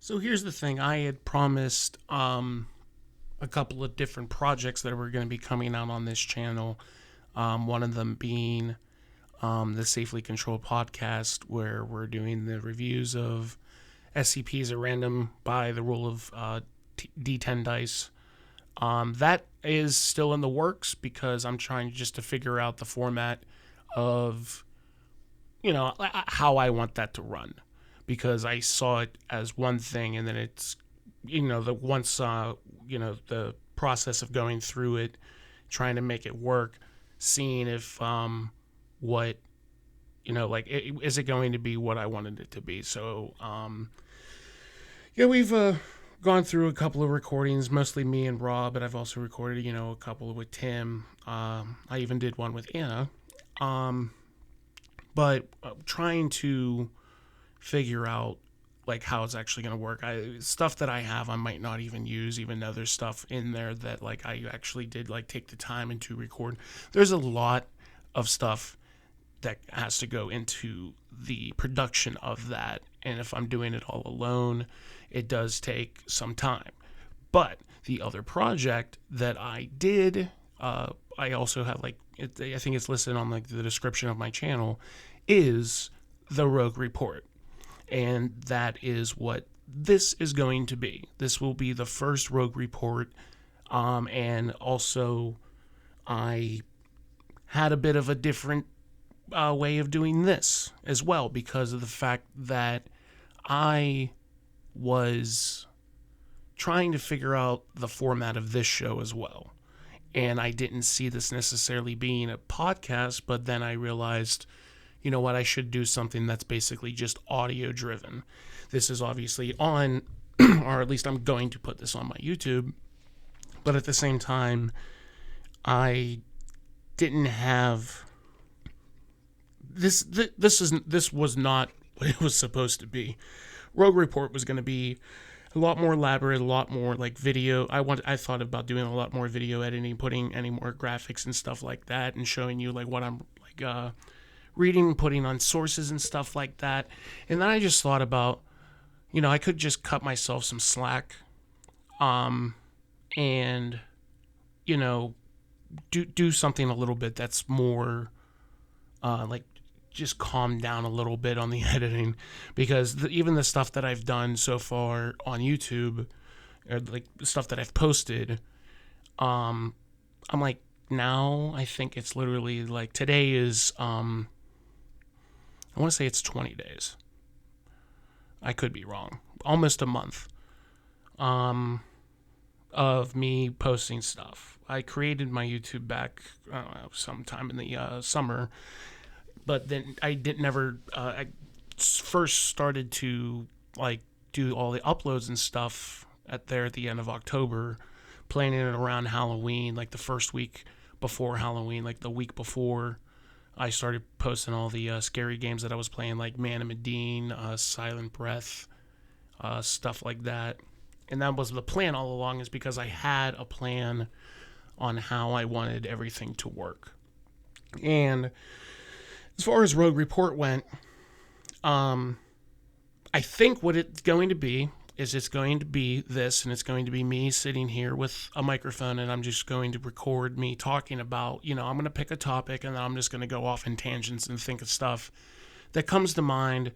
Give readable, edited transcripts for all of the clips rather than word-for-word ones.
So here's the thing. I had promised a couple of different projects that were going to be coming out on this channel. One of them being the Safely Controlled podcast, where we're doing the reviews of SCPs at random by the rule of D10 dice. That is still in the works because I'm trying just to figure out the format of, how I want that to run. Because I saw it as one thing, and then it's, the once, the process of going through it, trying to make it work, seeing if, what, is it going to be what I wanted it to be? So, we've gone through a couple of recordings, mostly me and Rob, but I've also recorded, a couple with Tim. I even did one with Anna. But trying to figure out like how it's actually going to work. Stuff that I have I might not even use, even though there's stuff in there that like I actually did like take the time and to record. There's a lot of stuff that has to go into the production of that, and if I'm doing it all alone, it does take some time. But the other project that I did, I also have I think it's listed on like the description of my channel, is the Rogue Report. And that is what this is going to be. This will be the first Rogue Report. And also, I had a bit of a different way of doing this as well because of the fact that I was trying to figure out the format of this show as well. And I didn't see this necessarily being a podcast, but then I realized, you know what, I should do something that's basically just audio driven. This is obviously on, or at least I'm going to put this on my YouTube, but at the same time, I didn't have this. This was not what it was supposed to be. Rogue Report was going to be a lot more elaborate, a lot more like video. I thought about doing a lot more video editing, putting any more graphics and stuff like that, and showing you like what I'm like. Reading, putting on sources and stuff like that. And then I just thought about, I could just cut myself some slack, and, do something a little bit that's more, like, just calm down a little bit on the editing. Because even the stuff that I've done so far on YouTube, or like the stuff that I've posted, I'm like, now I think it's literally like today is, I want to say it's 20 days. I could be wrong. Almost a month of me posting stuff. I created my YouTube back sometime in the summer, but then I never. I first started to like do all the uploads and stuff at the end of October, planning it around Halloween, like the first week before Halloween, like the week before I started posting all the scary games that I was playing, like Man of Medine, Silent Breath, stuff like that. And that was the plan all along, is because I had a plan on how I wanted everything to work. And as far as Rogue Report went, I think what it's going to be is it's going to be this, and it's going to be me sitting here with a microphone, and I'm just going to record me talking about, I'm going to pick a topic, and then I'm just going to go off in tangents and think of stuff that comes to mind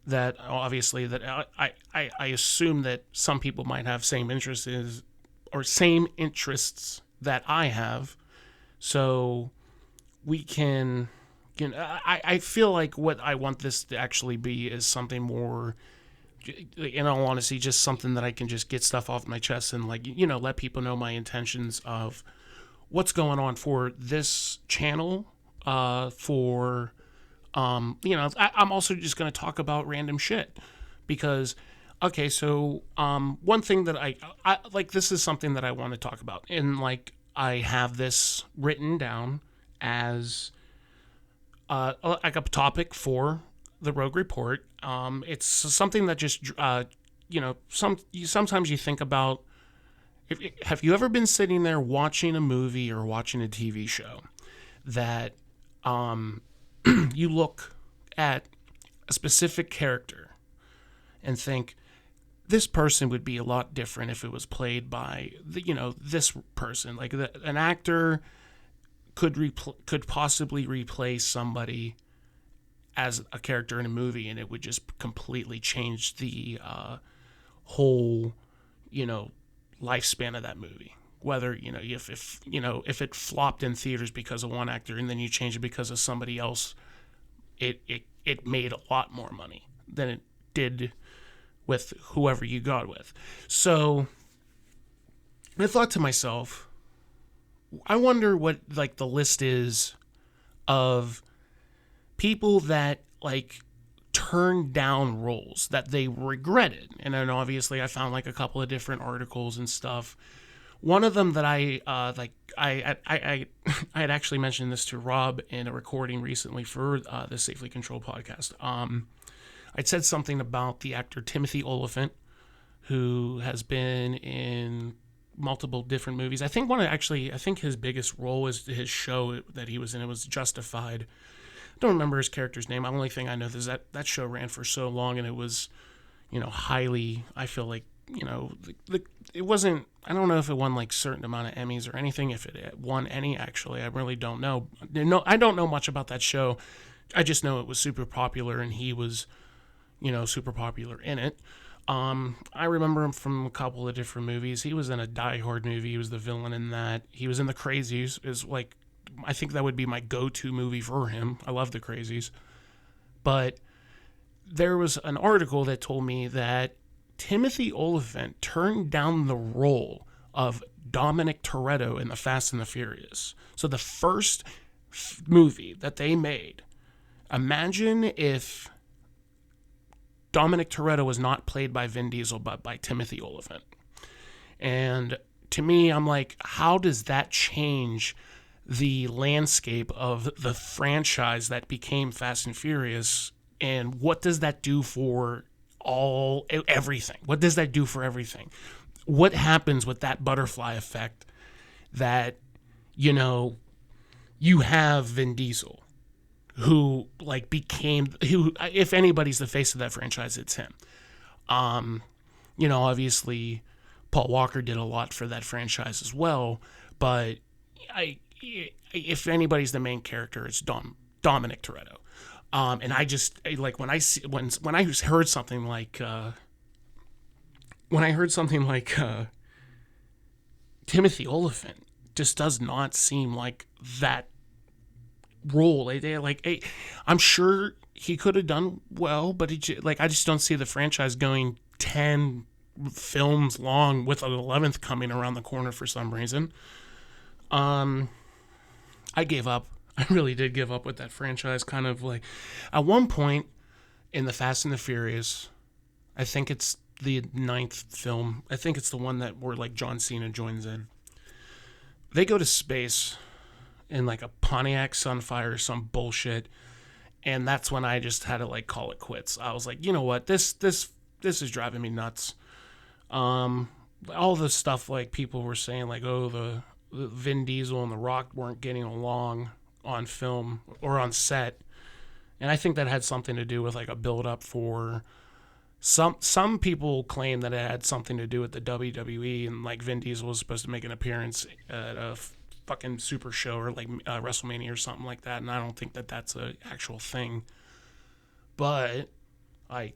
that obviously that I assume that some people might have same interests that I have. So we can, I feel like what I want this to actually be is something more, in all honesty, just something that I can just get stuff off my chest and like, let people know my intentions of what's going on for this channel, I'm also just going to talk about random shit because, okay, so, one thing that I like, this is something that I want to talk about, and like, I have this written down as, like a topic for the Rogue Report. It's something that just, sometimes you think about. Have you ever been sitting there watching a movie or watching a TV show that, you look at a specific character and think this person would be a lot different if it was played by this person. Like an actor could possibly replace somebody as a character in a movie, and it would just completely change the whole lifespan of that movie. Whether if it flopped in theaters because of one actor, and then you change it because of somebody else, it made a lot more money than it did with whoever you got with. So I thought to myself, I wonder what like the list is of people that like turned down roles that they regretted. And then obviously I found like a couple of different articles and stuff. One of them that I had actually mentioned this to Rob in a recording recently for the Safely Controlled podcast. I'd said something about the actor Timothy Olyphant, who has been in multiple different movies. I think his biggest role was his show that he was in. It was Justified. I don't remember his character's name. The only thing I know is that show ran for so long, and it was, highly, I feel like, it wasn't, I don't know if it won like certain amount of Emmys or anything, if it won any, actually. I really don't know. I don't know much about that show. I just know it was super popular, and he was, super popular in it. I remember him from a couple of different movies. He was in a Die Hard movie. He was the villain in that. He was in The Crazies. Is like, I think that would be my go-to movie for him. I love The Crazies. But there was an article that told me that Timothy Olyphant turned down the role of Dominic Toretto in The Fast and the Furious. So the first movie that they made, imagine if Dominic Toretto was not played by Vin Diesel, but by Timothy Olyphant. And to me, I'm like, how does that change the landscape of the franchise that became Fast and Furious? And what does that do for everything? What does that do for everything? What happens with that butterfly effect that, you have Vin Diesel, who if anybody's the face of that franchise, it's him. Obviously Paul Walker did a lot for that franchise as well, but if anybody's the main character, it's Dominic Toretto. And I just like when I heard something like Timothy Olyphant just does not seem like that role. I'm sure he could have done well, but I just don't see the franchise going 10 films long with an 11th coming around the corner for some reason. I gave up. I really did give up with that franchise. Kind of like at one point in the Fast and the Furious, I think it's the 9th film. I think it's the one where like John Cena joins in. They go to space in like a Pontiac Sunfire or some bullshit, and that's when I just had to like call it quits. I was like, you know what, this is driving me nuts. All the stuff like people were saying like, oh, the Vin Diesel and The Rock weren't getting along on film or on set, and I think that had something to do with like a build up for some people claim that it had something to do with the WWE, and like Vin Diesel was supposed to make an appearance at a fucking super show or like WrestleMania or something like that, and I don't think that that's an actual thing. But I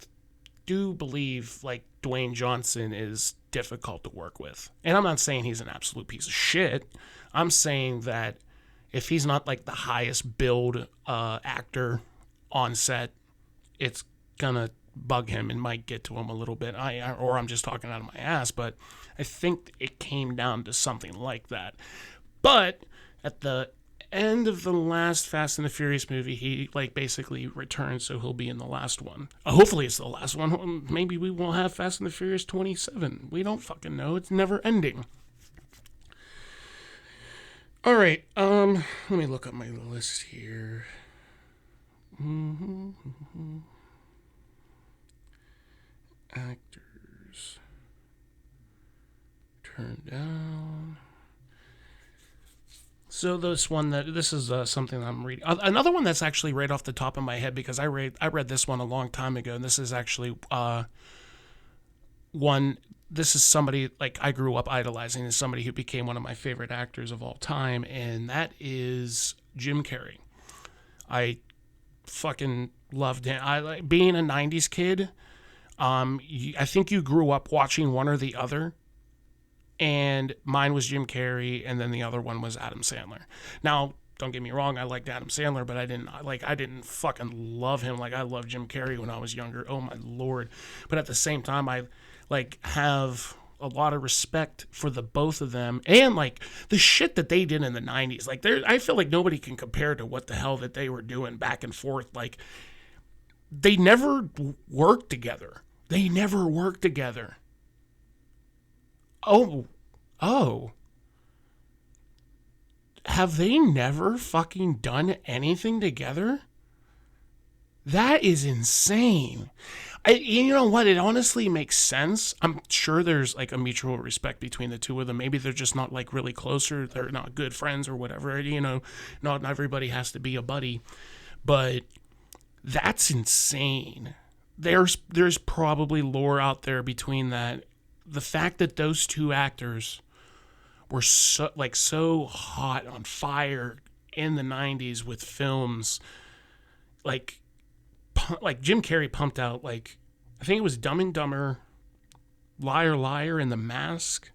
do believe like Dwayne Johnson is difficult to work with, and I'm not saying he's an absolute piece of shit. I'm saying that if he's not like the highest build actor on set, it's gonna bug him and might get to him a little bit. Or I'm just talking out of my ass, but I think it came down to something like that. But at the end of the last Fast and the Furious movie, he like basically returns, so he'll be in the last one. Hopefully it's the last one. Maybe we will have Fast and the Furious 27. We don't fucking know. It's never ending. All right, let me look up my list here. Actors turned down. So this is something I'm reading. Another one that's actually right off the top of my head, because I read this one a long time ago, and this is actually one, this is somebody like I grew up idolizing, is somebody who became one of my favorite actors of all time, and that is Jim Carrey. I fucking loved him. I like being a '90s kid. I think you grew up watching one or the other, and mine was Jim Carrey, and then the other one was Adam Sandler. Now, don't get me wrong, I liked Adam Sandler, but I didn't fucking love him like I loved Jim Carrey when I was younger. Oh my lord! But at the same time, I like have a lot of respect for the both of them, and like the shit that they did in the '90s. Like I feel like nobody can compare to what the hell that they were doing back and forth. Like they never worked together. They never worked together. Oh, oh. Have they never fucking done anything together? That is insane. You know what? It honestly makes sense. I'm sure there's like a mutual respect between the two of them. Maybe they're just not like really close, or they're not good friends or whatever. You know, not everybody has to be a buddy. But that's insane. There's probably lore out there between that. The fact that those two actors were so hot on fire in the '90s with films like Jim Carrey pumped out, like, I think it was Dumb and Dumber, Liar Liar, and The Mask.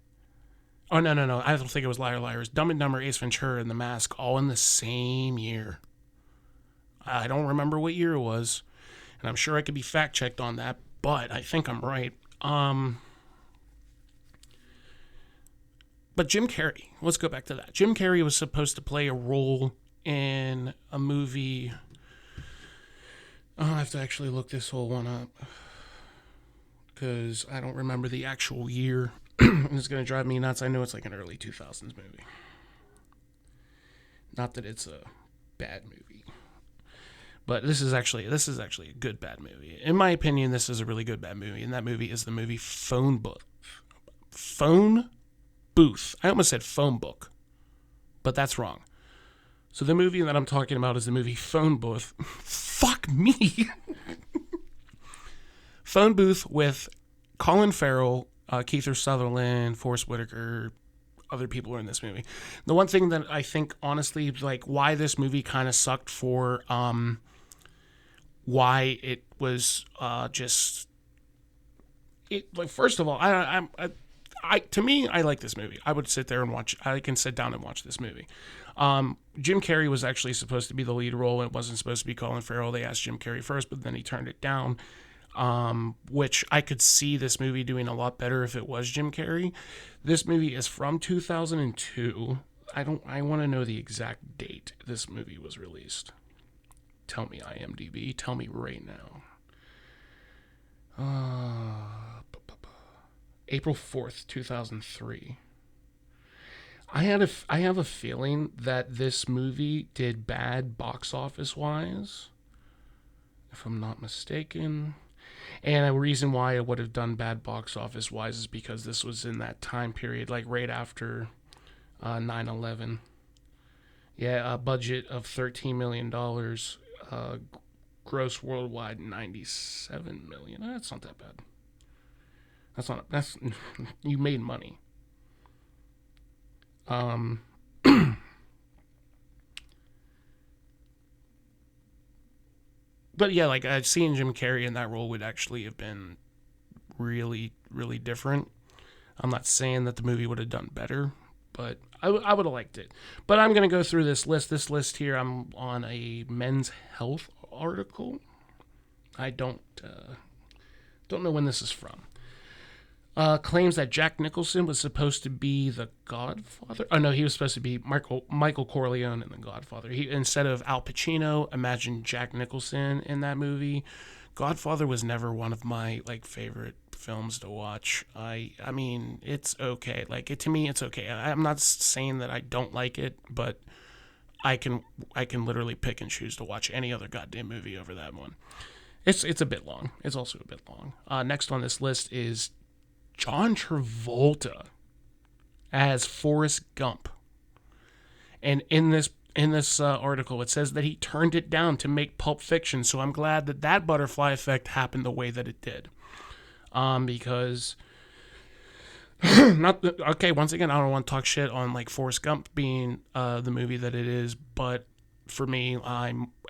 Oh no, I don't think it was Liar Liar. It was Dumb and Dumber, Ace Ventura, and The Mask, all in the same year. I don't remember what year it was, and I'm sure I could be fact checked on that, but I think I'm right. But Jim Carrey, let's go back to that. Jim Carrey was supposed to play a role in a movie. Oh, I have to actually look this whole one up because I don't remember the actual year. It's going to drive me nuts. I know it's like an early 2000s movie. Not that it's a bad movie, but this is actually a good bad movie. In my opinion, this is a really good bad movie, and that movie is the movie Phone Book. Phone Booth. I almost said phone book, but that's wrong. So the movie that I'm talking about is the movie Phone Booth. Fuck me. Phone Booth with Colin Farrell, Kiefer Sutherland, Forrest Whitaker, other people are in this movie. The one thing that I think, honestly, like why this movie kind of sucked for, why it was just, it like first of all, to me, I like this movie. I would sit there and watch. I can sit down and watch this movie. Jim Carrey was actually supposed to be the lead role. It wasn't supposed to be Colin Farrell. They asked Jim Carrey first, but then he turned it down. Which I could see this movie doing a lot better if it was Jim Carrey. This movie is from 2002. I want to know the exact date this movie was released. Tell me, IMDb. Tell me right now. April 4th, 2003. I have a feeling that this movie did bad box office wise, if I'm not mistaken. And a reason why it would have done bad box office wise is because this was in that time period, like right after 9/11. Yeah, a budget of $13 million, gross worldwide $97 million. That's not that bad. That's you made money. But yeah, like seeing Jim Carrey in that role would actually have been really, really different. I'm not saying that the movie would have done better, but I would have liked it. But I'm going to go through this list. This list here, I'm on a Men's Health article. I don't know when this is from. Claims that Jack Nicholson was supposed to be the Godfather. Oh no, he was supposed to be Michael Corleone in The Godfather. He, instead of Al Pacino, imagine Jack Nicholson in that movie. Godfather was never one of my like favorite films to watch. I mean, it's okay. Like to me, it's okay. I'm not saying that I don't like it, but I can literally pick and choose to watch any other goddamn movie over that one. It's a bit long. It's also a bit long. Next on this list is John Travolta as Forrest Gump. And in this article, it says that he turned it down to make Pulp Fiction. So I'm glad that butterfly effect happened the way that it did. Because Not okay. Once again, I don't want to talk shit on like Forrest Gump being the movie that it is, but for me,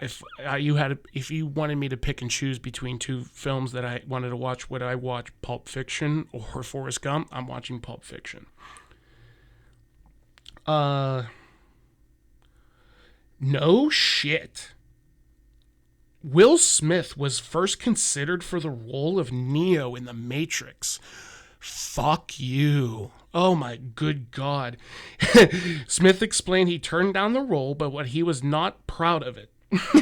if you wanted me to pick and choose between two films that I wanted to watch, would I watch Pulp Fiction or Forrest Gump? I'm watching Pulp Fiction. No shit. Will Smith was first considered for the role of Neo in The Matrix. Fuck you. Oh my good God. Smith explained he turned down the role, but what he was not proud of it.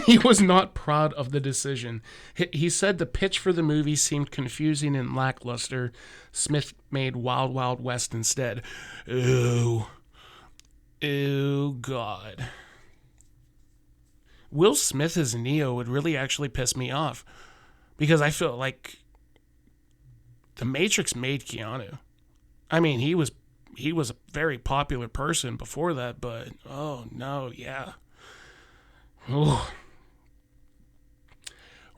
He was not proud of the decision. He said the pitch for the movie seemed confusing and lackluster. Smith made Wild Wild West instead. Ooh. Oh God. Will Smith as Neo would really actually piss me off because I feel like The Matrix made Keanu. I mean, he was a very popular person before that, but oh no, yeah. Ooh.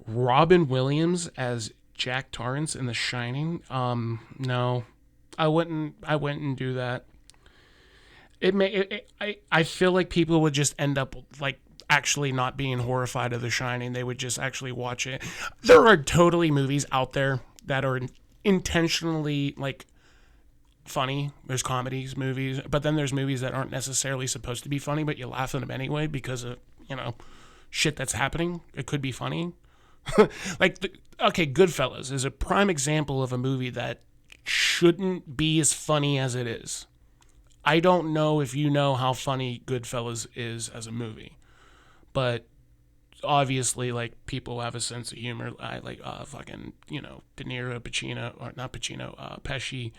Robin Williams as Jack Torrance in The Shining. No, I wouldn't do that. I feel like people would just end up like actually not being horrified of The Shining. They would just actually watch it. There are totally movies out there that are intentionally like funny. There's comedies, movies, but then there's movies that aren't necessarily supposed to be funny, but you laugh at them anyway because of, shit that's happening. It could be funny. Okay, Goodfellas is a prime example of a movie that shouldn't be as funny as it is. I don't know if you know how funny Goodfellas is as a movie, but obviously, like, people have a sense of humor. I like fucking De Niro, Pacino, or not Pacino, Pesci.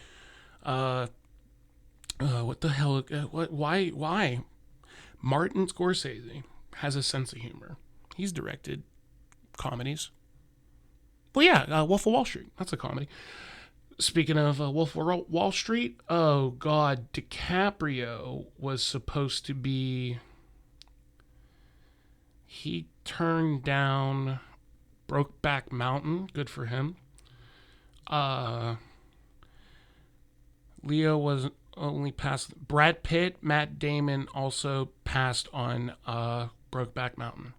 What the hell? Why? Martin Scorsese has a sense of humor. He's directed comedies. Well, yeah, Wolf of Wall Street. That's a comedy. Speaking of Wolf of Wall Street, oh God, DiCaprio was supposed to be. He turned down Brokeback Mountain. Good for him. Leo was only passed. Brad Pitt, Matt Damon also passed on Brokeback Mountain.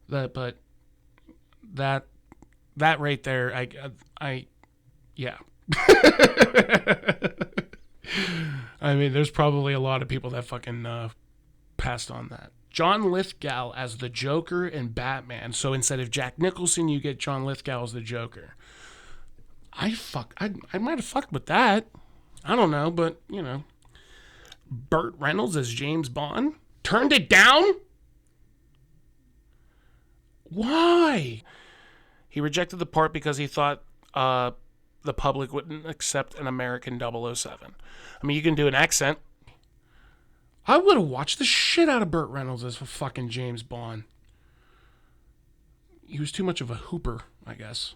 But that right there, yeah. I mean, there's probably a lot of people that fucking passed on that. John Lithgow as the Joker in Batman. So instead of Jack Nicholson, you get John Lithgow as the Joker. I might have fucked with that. I don't know, but Burt Reynolds as James Bond. Turned it down? Why? He rejected the part because he thought the public wouldn't accept an American 007. I mean, you can do an accent. I would have watched the shit out of Burt Reynolds as a fucking James Bond. He was too much of a hooper, I guess.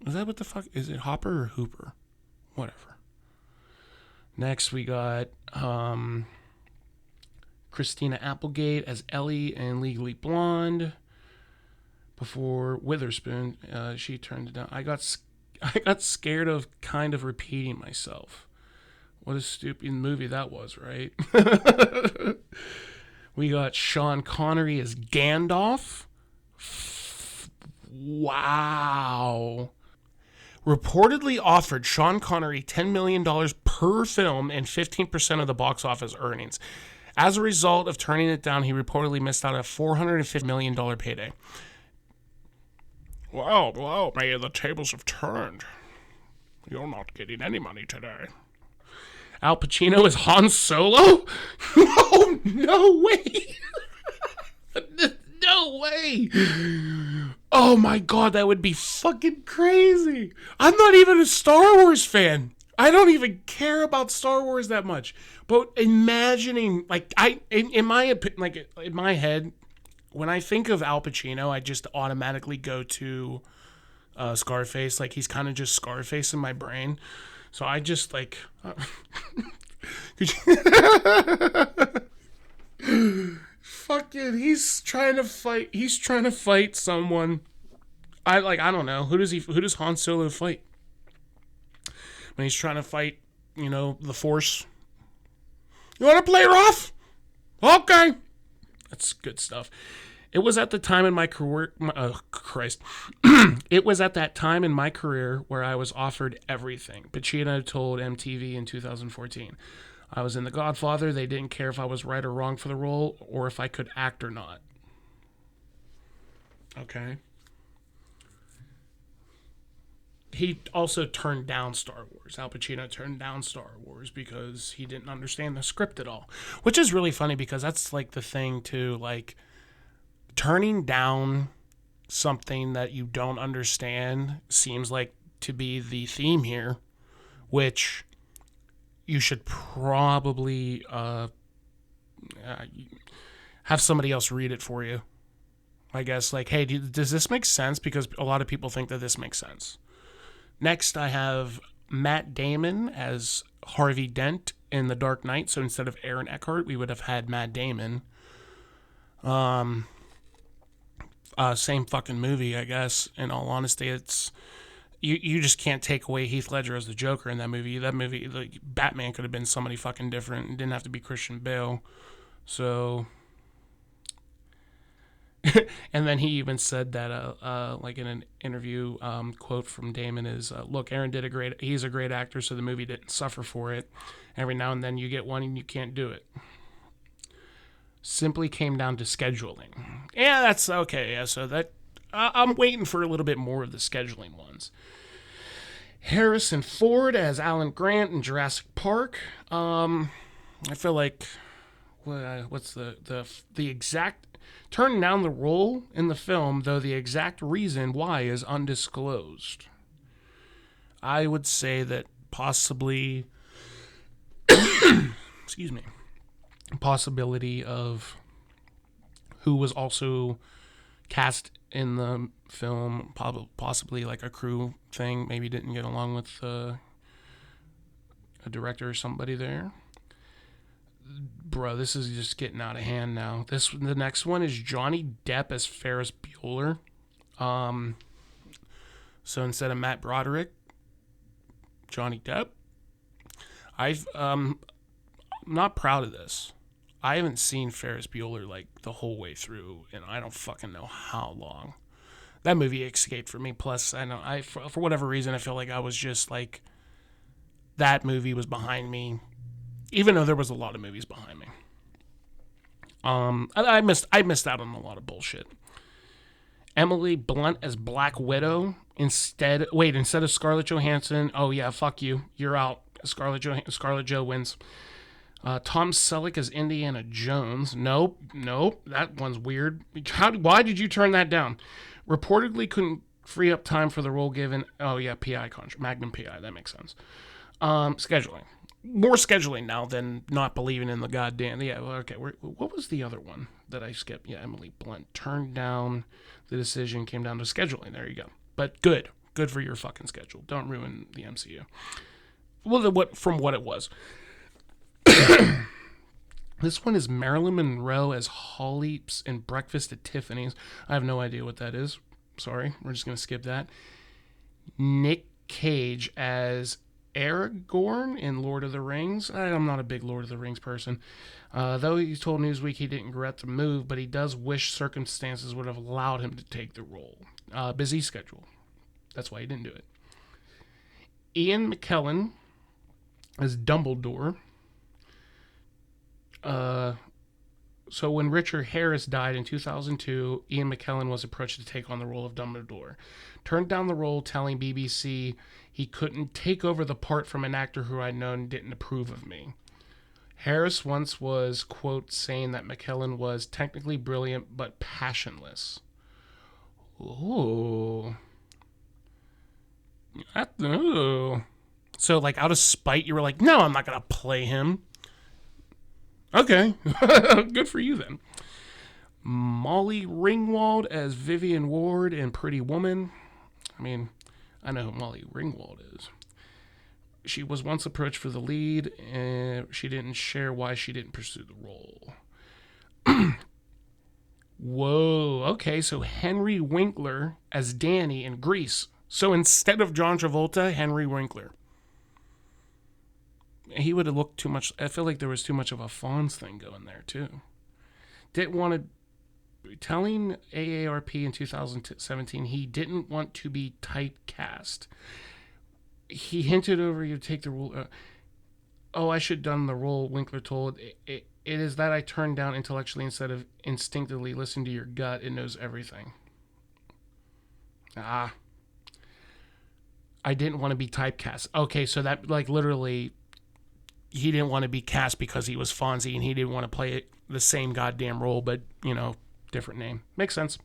Is that what the fuck? Is it Hopper or Hooper? Whatever. Next, we got Christina Applegate as Ellie in Legally Blonde. Before Witherspoon, she turned it down. I got scared of kind of repeating myself. What a stupid movie that was, right? We got Sean Connery as Gandalf. Wow. Reportedly offered Sean Connery $10 million per film and 15% of the box office earnings. As a result of turning it down, he reportedly missed out on a $450 million payday. Well, maybe the tables have turned. You're not getting any money today. Al Pacino is Han Solo? Oh, no way. No way. Oh my God, that would be fucking crazy. I'm not even a Star Wars fan. I don't even care about Star Wars that much. But imagining, like, in my head, when I think of Al Pacino, I just automatically go to Scarface. Like, he's kind of just Scarface in my brain. So I just, like... Fucking, he's trying to fight someone. I don't know. Who does Han Solo fight? when he's trying to fight, the Force. You want to play rough? Okay. That's good stuff. It was at the time in my career, It was at that time in my career where I was offered everything. Pacino told MTV in 2014. I was in The Godfather. They didn't care if I was right or wrong for the role or if I could act or not. Okay. He also turned down Star Wars. Al Pacino turned down Star Wars because he didn't understand the script at all. Which is really funny because that's like the thing too, like turning down something that you don't understand seems like to be the theme here, which you should probably have somebody else read it for you. I guess, like, hey, does this make sense? Because a lot of people think that this makes sense. Next, I have Matt Damon as Harvey Dent in The Dark Knight. So instead of Aaron Eckhart, we would have had Matt Damon. Same fucking movie, I guess. In all honesty, it's you just can't take away Heath Ledger as the Joker in that movie. That movie, like, Batman could have been somebody fucking different. It didn't have to be Christian Bale. So... And then he even said that, like in an interview, quote from Damon is, look, Aaron he's a great actor, so the movie didn't suffer for it. Every now and then you get one and you can't do it. Simply came down to scheduling. Yeah, that's okay. Yeah, so that, I'm waiting for a little bit more of the scheduling ones. Harrison Ford as Alan Grant in Jurassic Park. I feel like, what's the exact... Turning down the role in the film, though the exact reason why is undisclosed. I would say that possibly, excuse me, possibility of who was also cast in the film, possibly like a crew thing, maybe didn't get along with a director or somebody there. Bro, this is just getting out of hand now. The next one is Johnny Depp as Ferris Bueller. So instead of Matt Broderick, Johnny Depp. I'm not proud of this. I haven't seen Ferris Bueller like the whole way through, and I don't fucking know how long. That movie escaped from me. Plus, I know for whatever reason I feel like I was just like that movie was behind me. Even though there was a lot of movies behind me. I missed out on a lot of bullshit. Emily Blunt as Black Widow instead of Scarlett Johansson. Oh yeah, fuck you. You're out. Scarlett Jo wins. Tom Selleck as Indiana Jones. Nope. That one's weird. Why did you turn that down? Reportedly couldn't free up time for the role given. Oh yeah, PI contract. Magnum PI. That makes sense. Scheduling. More scheduling now than not believing in the goddamn... Yeah, okay. What was the other one that I skipped? Yeah, Emily Blunt turned down the decision, came down to scheduling. There you go. But good. Good for your fucking schedule. Don't ruin the MCU. Well, from what it was. This one is Marilyn Monroe as Holly in Breakfast at Tiffany's. I have no idea what that is. Sorry. We're just going to skip that. Nick Cage as Aragorn in Lord of the Rings. I'm not a big Lord of the Rings person. Though he told Newsweek he didn't regret the move, but he does wish circumstances would have allowed him to take the role. Busy schedule. That's why he didn't do it. Ian McKellen as Dumbledore. So when Richard Harris died in 2002, Ian McKellen was approached to take on the role of Dumbledore. Turned down the role, telling BBC he couldn't take over the part from an actor who I'd known didn't approve of me. Harris once was, quote, saying that McKellen was technically brilliant but passionless. Ooh. So, like, out of spite, you were like, no, I'm not going to play him. Okay. Good for you, then. Molly Ringwald as Vivian Ward in Pretty Woman. I mean, I know who Molly Ringwald is. She was once approached for the lead, and she didn't share why she didn't pursue the role. Whoa. Okay, so Henry Winkler as Danny in Grease. So instead of John Travolta, Henry Winkler. he would have looked too much. I feel like there was too much of a Fonz thing going there too. Didn't want to. Telling AARP in 2017 he didn't want to be typecast. He hinted over you take the role. Oh, I should have done the role, Winkler told. It is that I turned down intellectually instead of instinctively. Listen to your gut. It knows everything. I didn't want to be typecast. Okay, so that, like, literally, he didn't want to be cast because he was Fonzie and he didn't want to play the same goddamn role, but, different name. Makes sense.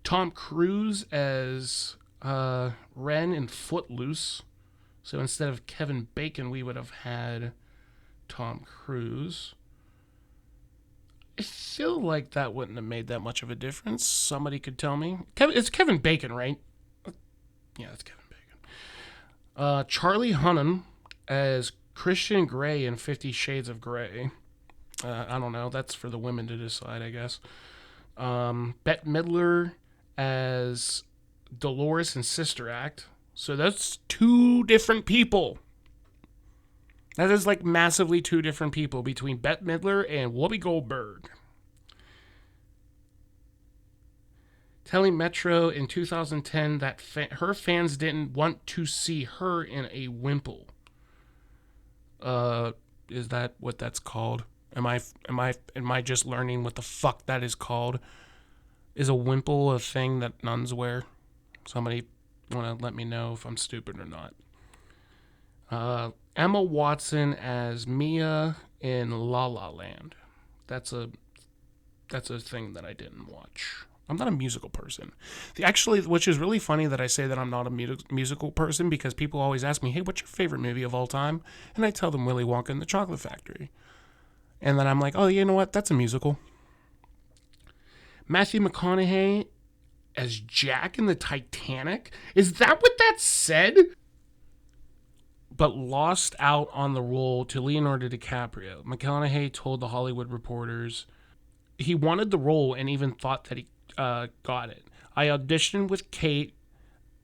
Tom Cruise as Ren in Footloose. So instead of Kevin Bacon, we would have had Tom Cruise. I feel like that wouldn't have made that much of a difference. Somebody could tell me. It's Kevin Bacon, right? Yeah, it's Kevin Bacon. Charlie Hunnam as Christian Grey in 50 Shades of Grey. I don't know. That's for the women to decide, I guess. Bette Midler as Dolores in Sister Act. So that's two different people. That is like massively two different people between Bette Midler and Whoopi Goldberg. Telling Metro in 2010 that her fans didn't want to see her in a wimple. Is that what that's called? Am I just learning what the fuck that is called? Is a wimple a thing that nuns wear? Somebody want to let me know if I'm stupid or not. Emma Watson as Mia in La La Land. That's a thing that I didn't watch. I'm not a musical person. Which is really funny that I say that I'm not a musical person, because people always ask me, hey, what's your favorite movie of all time? And I tell them Willy Wonka and the Chocolate Factory. And then I'm like, oh, you know what? That's a musical. Matthew McConaughey as Jack in the Titanic? Is that what that said? But lost out on the role to Leonardo DiCaprio. McConaughey told The Hollywood Reporters he wanted the role and even thought that he got it. I auditioned with Kate.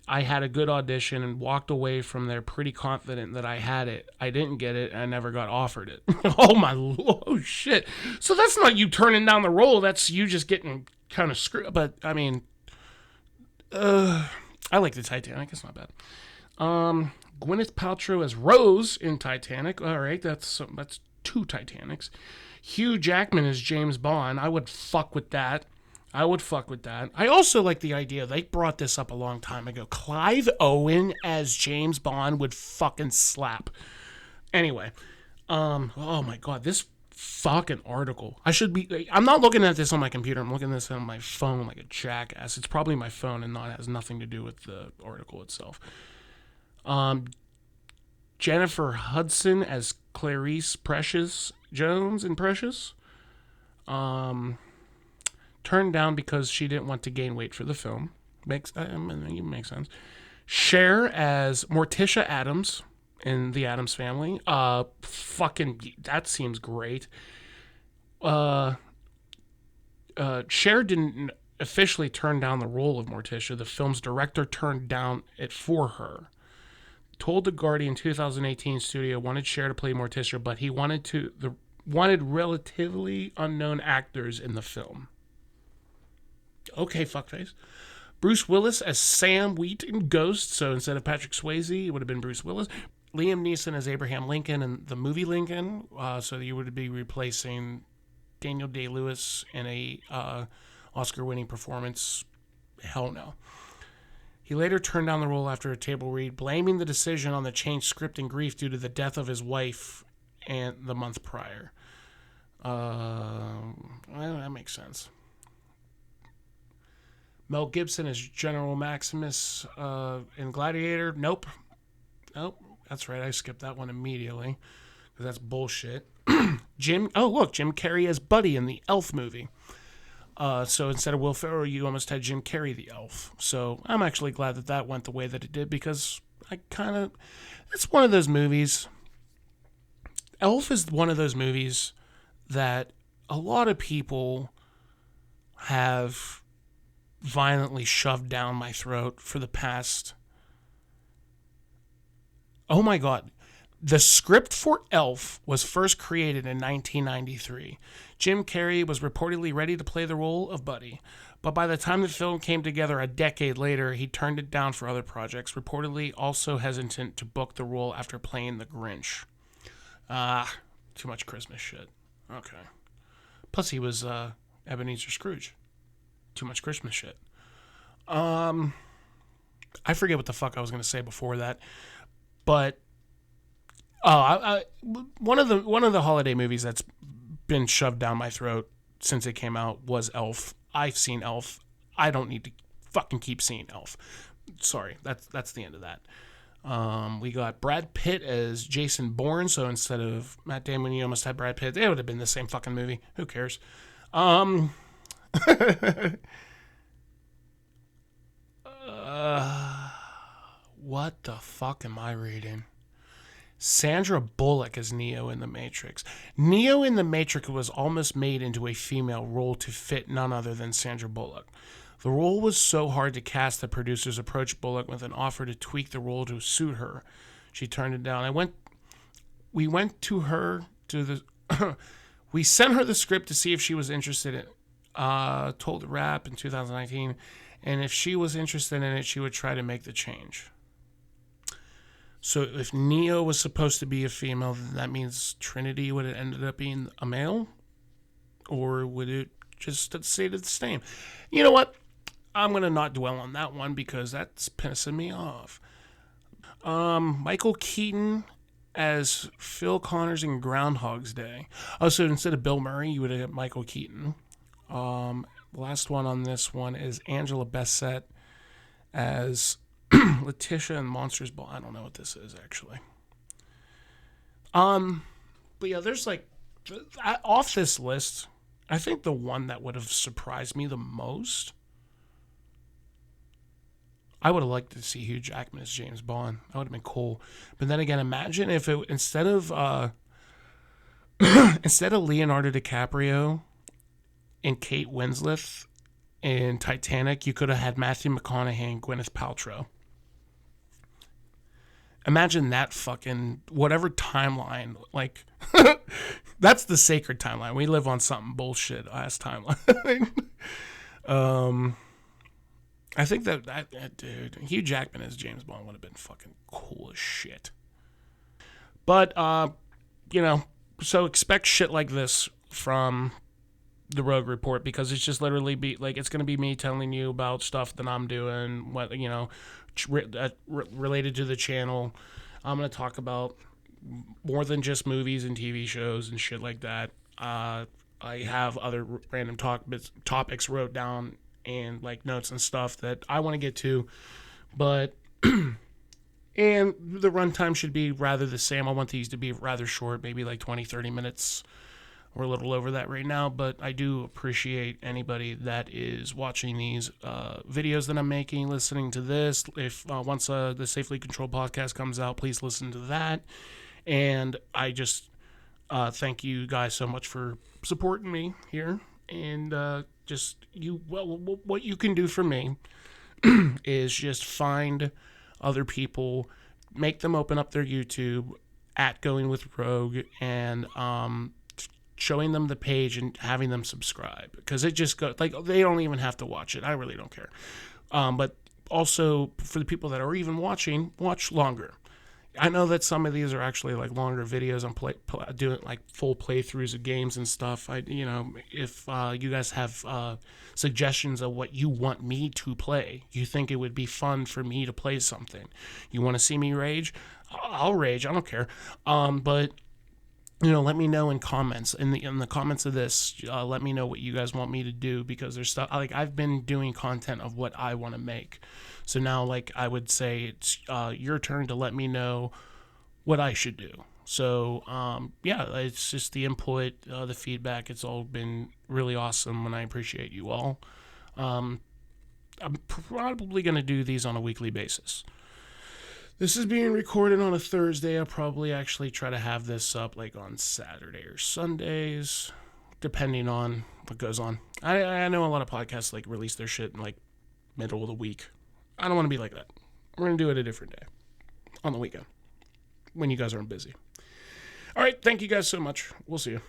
I had a good audition and walked away from there pretty confident that I had it. I didn't get it, and I never got offered it. Oh shit. So that's not you turning down the role. That's you just getting kind of screwed. But, I mean, I like the Titanic. It's not bad. Gwyneth Paltrow as Rose in Titanic. All right, that's two Titanics. Hugh Jackman as James Bond. I would fuck with that. I also like the idea, they brought this up a long time ago. Clive Owen as James Bond would fucking slap. Anyway, oh my god, this fucking article. I'm not looking at this on my computer. I'm looking at this on my phone like a jackass. It's probably my phone and has nothing to do with the article itself. Jennifer Hudson as Clarice Precious Jones in Precious. Turned down because she didn't want to gain weight for the film. Makes sense. Cher as Morticia Addams in The Addams Family. Fucking, that seems great. Cher didn't officially turn down the role of Morticia. The film's director turned down it for her. Told The Guardian 2018 studio wanted Cher to play Morticia, but he wanted relatively unknown actors in the film. Okay, fuckface. Bruce Willis as Sam Wheat in Ghost. So instead of Patrick Swayze, it would have been Bruce Willis. Liam Neeson as Abraham Lincoln in the movie Lincoln. So you would be replacing Daniel Day-Lewis in a Oscar-winning performance. Hell no. He later turned down the role after a table read, blaming the decision on the changed script and grief due to the death of his wife and the month prior. Well, that makes sense. Mel Gibson as General Maximus in Gladiator. Nope. That's right. I skipped that one immediately because that's bullshit. Jim Carrey as Buddy in the Elf movie. So instead of Will Ferrell, you almost had Jim Carrey the Elf. So I'm actually glad that went the way that it did, because it's one of those movies. Elf is one of those movies that a lot of people have violently shoved down my throat for the past, oh my god, The script for Elf was first created in 1993. Jim Carrey was reportedly ready to play the role of Buddy, but by the time the film came together a decade later, he turned it down for other projects, reportedly also hesitant to book the role after playing the Grinch. Too much Christmas shit. Okay. Plus, he was Ebenezer Scrooge. Too much Christmas shit. I forget what the fuck I was going to say before that, but one of the holiday movies that's been shoved down my throat since it came out was Elf. I've seen Elf. I don't need to fucking keep seeing Elf. Sorry, that's the end of that. We got Brad Pitt as Jason Bourne, so instead of Matt Damon, you almost had Brad Pitt. It would have been the same fucking movie. Who cares? What the fuck am I reading? Sandra Bullock as Neo in The Matrix. Neo in The Matrix was almost made into a female role to fit none other than Sandra Bullock. The role was so hard to cast that producers approached Bullock with an offer to tweak the role to suit her. She turned it down. We sent her the script to see if she was interested in told the Wrap in 2019, and if she was interested in it, she would try to make the change. So if Neo was supposed to be a female, then that means Trinity would have ended up being a male? Or would it just stay the same? You know what? I'm going to not dwell on that one because that's pissing me off. Michael Keaton as Phil Connors in Groundhog's Day. Oh, so instead of Bill Murray, you would have Michael Keaton. Last one on this one is Angela Bassett as Letitia in Monsters Ball. I don't know what this is actually. But yeah, there's like off this list, I think the one that would have surprised me the most, I would have liked to see Hugh Jackman as James Bond. That would have been cool. But then again, imagine if it instead of Leonardo DiCaprio and Kate Winslet in Titanic, you could have had Matthew McConaughey and Gwyneth Paltrow. Imagine that fucking whatever timeline. Like, that's the sacred timeline. We live on something bullshit ass timeline. I think that dude, Hugh Jackman as James Bond would have been fucking cool as shit. But, so expect shit like this from the Rogue Report because it's just literally it's going to be me telling you about stuff that I'm doing, what, related to the channel. I'm going to talk about more than just movies and TV shows and shit like that. I have other random topics wrote down and like notes and stuff that I want to get to, but and the runtime should be rather the same. I want these to be rather short, maybe like 20-30 minutes. We're a little over that right now, but I do appreciate anybody that is watching these videos that I'm making, listening to this. If once the Safely Controlled podcast comes out, please listen to that. And I just thank you guys so much for supporting me here. And what you can do for me is just find other people, make them open up their YouTube at Going with Rogue, and showing them the page and having them subscribe, because it just goes like they don't even have to watch it. I really don't care. But also for the people that are even watching, watch longer. I know that some of these are actually like longer videos. I'm doing like full playthroughs of games and stuff. If you guys have suggestions of what you want me to play, you think it would be fun for me to play something, you want to see me rage, I'll rage. I don't care. But let me know in comments. In the comments of this, let me know what you guys want me to do, because there's stuff like I've been doing content of what I want to make. So now, like, I would say it's your turn to let me know what I should do. So it's just the input, the feedback. It's all been really awesome, and I appreciate you all. I'm probably going to do these on a weekly basis. This is being recorded on a Thursday. I'll probably actually try to have this up like on Saturday or Sundays, depending on what goes on. I know a lot of podcasts like release their shit in like middle of the week. I don't want to be like that. We're going to do it a different day on the weekend. when you guys aren't busy. All right, thank you guys so much. We'll see you.